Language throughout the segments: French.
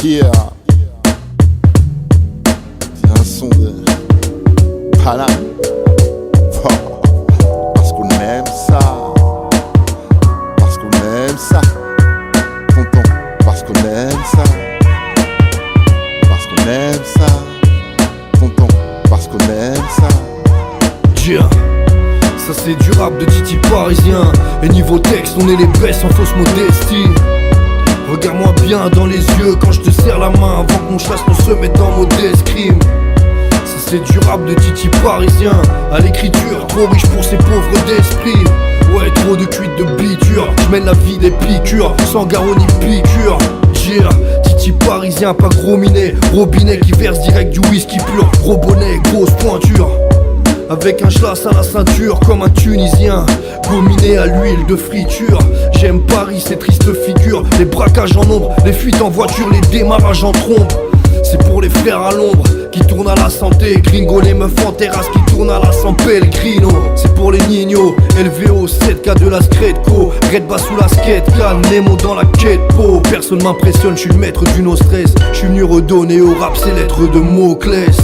Yeah. C'est un son de Paname. Parce qu'on aime ça. Parce qu'on aime ça. Tonton, parce qu'on aime ça. Parce qu'on aime ça. Tonton, parce qu'on aime ça. Yeah. Ça c'est du rap de Titi parisien. Et niveau texte on est les bestes en fausse modestie. Regarde-moi bien dans les yeux quand je te serre la main avant que mon chasse ne se mette en mode escrime. Ça c'est du rap de Titi parisien. À l'écriture, trop riche pour ces pauvres d'esprit. Ouais, trop de cuites de biture. J'mène la vie des piqûres, sans garrot ni piqûre. Yeah, Titi parisien, pas gros minet. Robinet qui verse direct du whisky pur. Gros bonnet, grosse pointure. Avec un schlass à la ceinture comme un Tunisien, gominé à l'huile de friture. J'aime Paris, ces tristes figures. Les braquages en ombre, les fuites en voiture, les démarrages en trombe. C'est pour les frères à l'ombre qui tournent à la santé. Gringo, les meufs en terrasse qui tournent à la San Pellegrino. C'est pour les nignos, élevés au 7K de la Scredco. Red bas sous la skate, can, Nemo dans la quête po. Personne m'impressionne, je suis le maître du no stress. Je suis venu redonner au rap ses lettres de Moclès.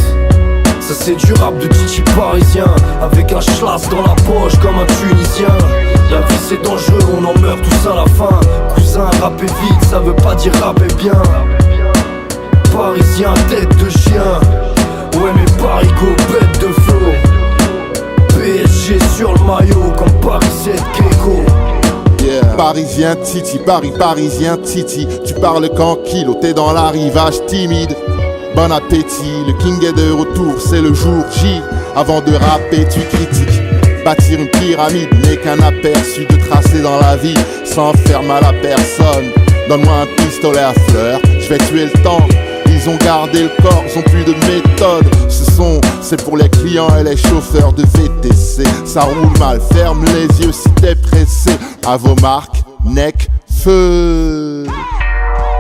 Ça c'est du rap de Titi parisien. Avec un schlass dans la poche comme un Tunisien. La vie c'est dangereux, on en meurt tous à la fin. Cousin, rapper vite, ça veut pas dire rapper bien. Parisien, tête de chien. Ouais mais Paris go, bête de flow. PSG sur le maillot comme Paris 7 Gecko. Yeah. Parisien Titi, Paris parisien Titi. Tu parles qu'en kilo, t'es dans l'arrivage timide. Bon appétit, le king est de retour, c'est le jour J. Avant de rapper, tu critiques. Bâtir une pyramide n'est qu'un aperçu de tracé dans la vie, sans faire mal à personne. Donne-moi un pistolet à fleurs, je vais tuer le temps. Ils ont gardé le corps, ils ont plus de méthode. Ce son, c'est pour les clients et les chauffeurs de VTC. Ça roule mal, ferme les yeux si t'es pressé. À vos marques, neck, feu.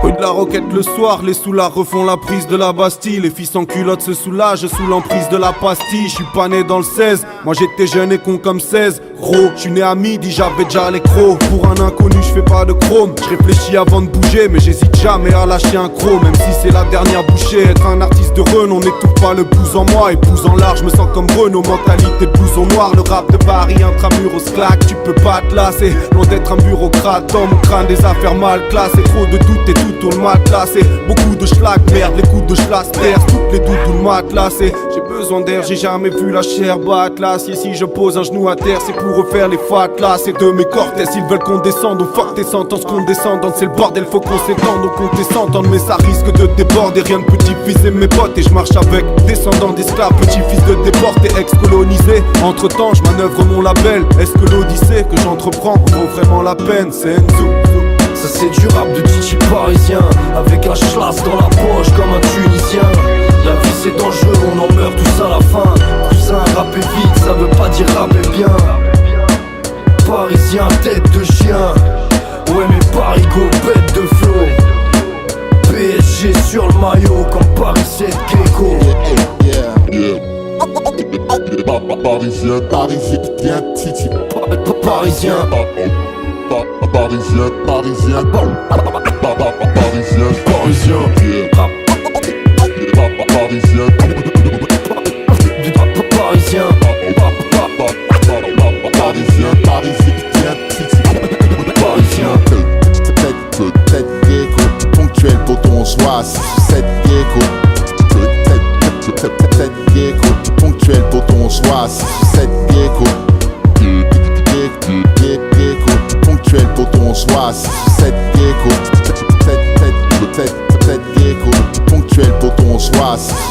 Rue de la Roquette le soir, les soulards refont la prise de la Bastille. Les filles sans culottes se soulagent sous l'emprise de la pastille. Je suis pas né dans le 16, moi j'étais jeune et con comme 16. Gros, je suis né à midi, j'avais déjà les crocs. Pour un inconnu, je fais pas de chrome. Je réfléchis avant de bouger, mais j'hésite jamais à lâcher un croc. Même si c'est la dernière bouchée, être un artiste de renom n'étouffe pas le blues en moi. Et blues en large, je me sens comme Renault. Mentalité de blouson noir, le rap de Paris, intramuros claque. Tu peux pas te lasser, loin d'être un bureaucrate. Dans mon crâne, des affaires mal classées. Trop de doutes et tout tourne mal classé. Beaucoup de schlag, merde, les coups de schlass percent. Toutes les doutes le matelassé. J'ai besoin d'air, j'ai jamais vu la chair battre l'acier. Si je pose un genou à terre, c'est pour refaire les fatlas. C'est de mes cortèges, ils veulent qu'on descende. On fuck tes sentences, qu'on descende. C'est le bordel, faut qu'on s'étende. Donc on descende, mais ça risque de déborder. Rien de petit diviser mes potes. Et je marche avec descendants d'esclaves, petit-fils de déportés, ex-colonisés. Entre temps, je manœuvre mon label. Est-ce que l'odyssée que j'entreprends vaut vraiment la peine? C'est Enzo. Ça c'est du rap de Titi parisien. Avec un schlass dans la poche comme un Tunisien. La vie c'est dangereux, on en meurt tous à la fin. Cousin, rapper vite, ça veut pas dire rapper bien. Parisien, tête de chien. Ouais mais Paris go, bête de flow. PSG sur le maillot comme Paris 7 Gecko. Parisien, parisien Titi. Parisien. Parisien, parisien, parisien, Parisien. Parisien. Parisien. Parisien, parisien, Titi. Parisien. Tête gecko, ponctuel poton, on se voit 6 ou 7 gecko. Tête gecko, ponctuel poton, on se voit 6 ou 7 gecko. Ponctuel poton, on se voit 6 ou 7 gecko. Tête gecko, ponctuel poton, on se voit 6